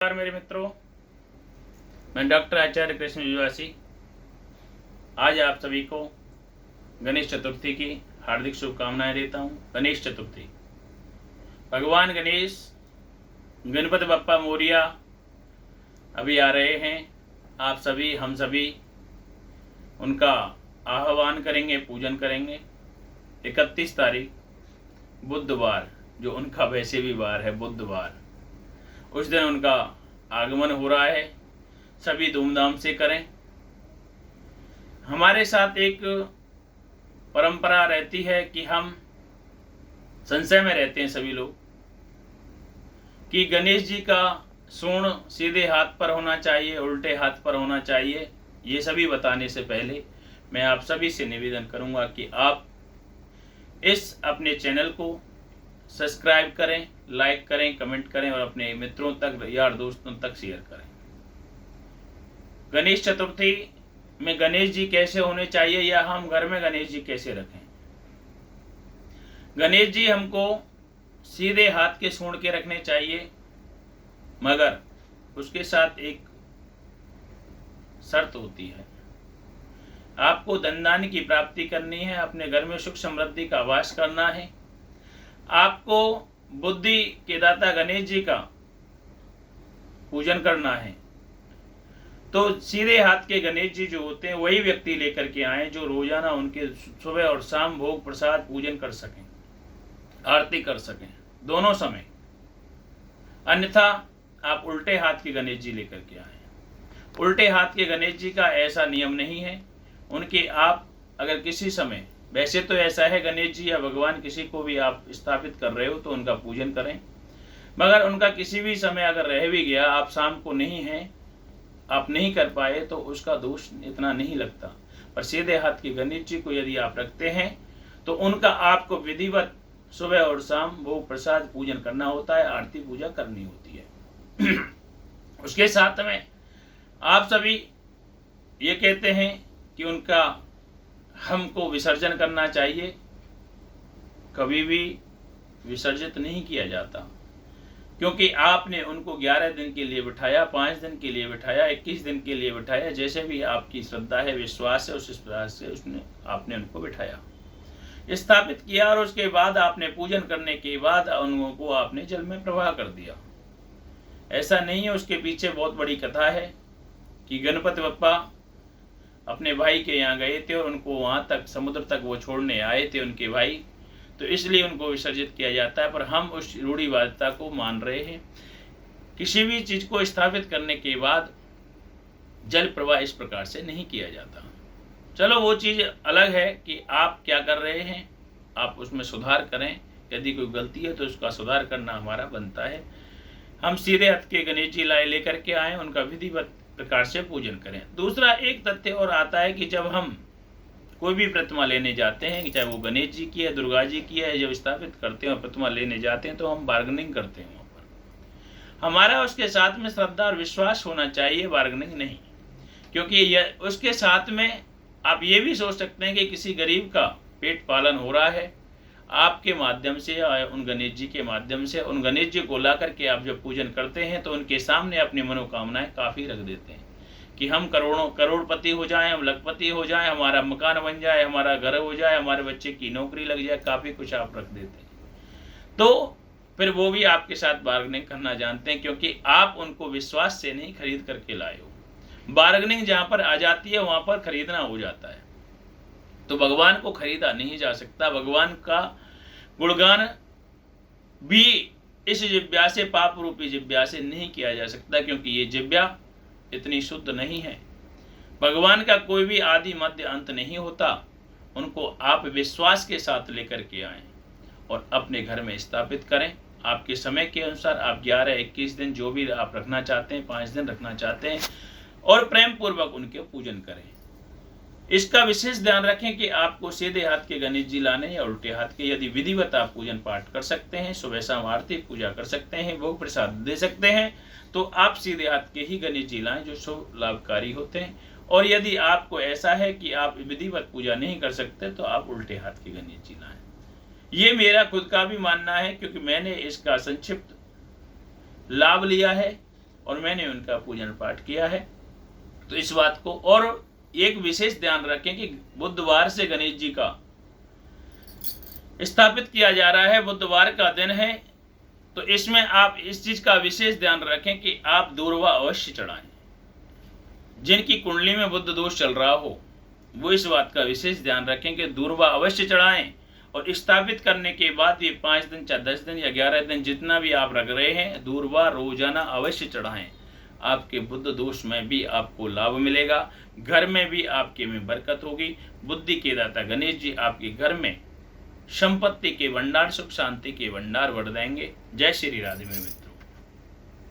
नमस्कार मेरे मित्रों, मैं डॉक्टर आचार्य कृष्ण युवासी आज आप सभी को गणेश चतुर्थी की हार्दिक शुभकामनाएं देता हूं। गणेश चतुर्थी, भगवान गणेश गणपति बप्पा मोरिया अभी आ रहे हैं। आप सभी हम सभी उनका आह्वान करेंगे, पूजन करेंगे। 31 तारीख बुधवार, जो उनका वैसे भी वार है बुधवार, उस दिन उनका आगमन हो रहा है। सभी धूमधाम से करें। हमारे साथ एक परंपरा रहती है कि हम संशय में रहते हैं सभी लोग कि गणेश जी का सूंड सीधे हाथ पर होना चाहिए, उल्टे हाथ पर होना चाहिए। ये सभी बताने से पहले मैं आप सभी से निवेदन करूंगा कि आप इस अपने चैनल को सब्सक्राइब करें, लाइक करें, कमेंट करें और अपने मित्रों तक, यार दोस्तों तक शेयर करें। गणेश चतुर्थी में गणेश जी कैसे होने चाहिए या हम घर में गणेश जी कैसे रखें। गणेश जी हमको सीधे हाथ के सूंड के रखने चाहिए, मगर उसके साथ एक शर्त होती है। आपको धनधान्य की प्राप्ति करनी है, अपने घर में सुख समृद्धि का वास करना है, आपको बुद्धि के दाता गणेश जी का पूजन करना है। तो सीधे हाथ के गणेश जी जो होते हैं वही व्यक्ति लेकर के आए जो रोजाना उनके सुबह और शाम भोग प्रसाद पूजन कर सकें, आरती कर सकें दोनों समय। अन्यथा आप उल्टे हाथ के गणेश जी लेकर के आए। उल्टे हाथ के गणेश जी का ऐसा नियम नहीं है। उनके आप अगर किसी समय, वैसे तो ऐसा है गणेश जी या भगवान किसी को भी आप स्थापित कर रहे हो तो उनका पूजन करें, मगर उनका किसी भी समय अगर रह भी गया, आप शाम को नहीं हैं, आप नहीं कर पाए, तो उसका दोष इतना नहीं लगता। पर सीधे हाथ के गणेश जी को यदि आप रखते हैं तो उनका आपको विधिवत सुबह और शाम भोग प्रसाद पूजन करना होता है, आरती पूजा करनी होती है। उसके साथ में आप सभी ये कहते हैं कि उनका हमको विसर्जन करना चाहिए। कभी भी विसर्जित नहीं किया जाता, क्योंकि आपने उनको 11 दिन के लिए बिठाया, 5 दिन के लिए बिठाया, 21 दिन के लिए बिठाया, जैसे भी आपकी श्रद्धा है, विश्वास है, उस प्रकार से आपने उनको बिठाया, स्थापित किया, और उसके बाद आपने पूजन करने के बाद उनको आपने जल में प्रवाह कर दिया। ऐसा नहीं है, उसके पीछे बहुत बड़ी कथा है कि गणपति बप्पा अपने भाई के यहाँ गए थे और उनको वहाँ तक, समुद्र तक वो छोड़ने आए थे उनके भाई, तो इसलिए उनको विसर्जित किया जाता है। पर हम उस रूढ़िवादिता को मान रहे हैं। किसी भी चीज को स्थापित करने के बाद जल प्रवाह इस प्रकार से नहीं किया जाता। चलो वो चीज अलग है कि आप क्या कर रहे हैं, आप उसमें सुधार करें। यदि कोई गलती है तो उसका सुधार करना हमारा बनता है। हम सीधे हाथ के गणेश जी लाए लेकर के आए, उनका विधिवत प्रकार से पूजन करें। दूसरा एक तथ्य और आता है कि जब हम कोई भी प्रतिमा लेने जाते हैं, चाहे वो गणेश जी की है, दुर्गा जी की है, जब स्थापित करते हैं और प्रतिमा लेने जाते हैं तो हम बार्गेनिंग करते हैं। वहाँ पर हमारा उसके साथ में श्रद्धा और विश्वास होना चाहिए, बार्गेनिंग नहीं। क्योंकि उसके साथ में आप ये भी सोच सकते हैं कि किसी गरीब का पेट पालन हो रहा है आपके माध्यम से या उन गणेश जी के माध्यम से। उन गणेश जी को ला करके आप जब पूजन करते हैं तो उनके सामने अपनी मनोकामनाएं काफ़ी रख देते हैं कि हम करोड़पति हो जाएं, हम लखपति हो जाएं, हमारा मकान बन जाए, हमारा घर हो जाए, हमारे बच्चे की नौकरी लग जाए, काफ़ी कुछ आप रख देते हैं। तो फिर वो भी आपके साथ बार्गेनिंग करना जानते हैं, क्योंकि आप उनको विश्वास से नहीं खरीद करके लाए हो। बार्गेनिंग जहाँ पर आ जाती है वहाँ पर खरीदना हो जाता है। तो भगवान को खरीदा नहीं जा सकता। भगवान का गुणगान भी इस जिब्या से, पाप रूपी जिब्या से नहीं किया जा सकता, क्योंकि ये जिब्या इतनी शुद्ध नहीं है। भगवान का कोई भी आदि मध्य अंत नहीं होता। उनको आप विश्वास के साथ लेकर के आएं और अपने घर में स्थापित करें। आपके समय के अनुसार आप 11, 21 दिन जो भी आप रखना चाहते हैं, 5 दिन रखना चाहते हैं, और प्रेम पूर्वक उनके पूजन करें। इसका विशेष ध्यान रखें कि आपको सीधे हाथ के गणेश जी लाने या उल्टे हाथ के। यदि विधिवत आप पूजन पाठ कर सकते हैं, सुबह शाम आरती पूजा कर सकते हैं, भोग प्रसाद दे सकते हैं, तो आप सीधे हाथ के ही गणेश जी लाएं जो शुभ लाभकारी होते हैं। और यदि आपको ऐसा है कि आप विधिवत पूजा नहीं कर सकते तो आप उल्टे हाथ के गणेश जी लाएं। ये मेरा खुद का भी मानना है, क्योंकि मैंने इसका संक्षिप्त लाभ लिया है और मैंने उनका पूजन पाठ किया है। तो इस बात को और एक विशेष ध्यान रखें कि बुधवार से गणेश जी का स्थापित किया जा रहा है, बुधवार का दिन है। तो इसमें आप इस चीज का विशेष ध्यान रखें कि आप दूर्वा अवश्य चढ़ाएं। जिनकी कुंडली में बुध दोष चल रहा हो वो इस बात का विशेष ध्यान रखें कि दूर्वा अवश्य चढ़ाएं। और स्थापित करने के बाद ये 5 दिन चाहे 10 दिन या 11 दिन जितना भी आप रख रहे हैं, दूर्वा रोजाना अवश्य चढ़ाएं। आपके बुध दोष में भी आपको लाभ मिलेगा, घर में भी आपके में बरकत होगी। बुद्धि के दाता गणेश जी आपके घर में संपत्ति के भंडार, सुख शांति के भंडार बढ़ देंगे। जय श्री राधे मेरे मित्र।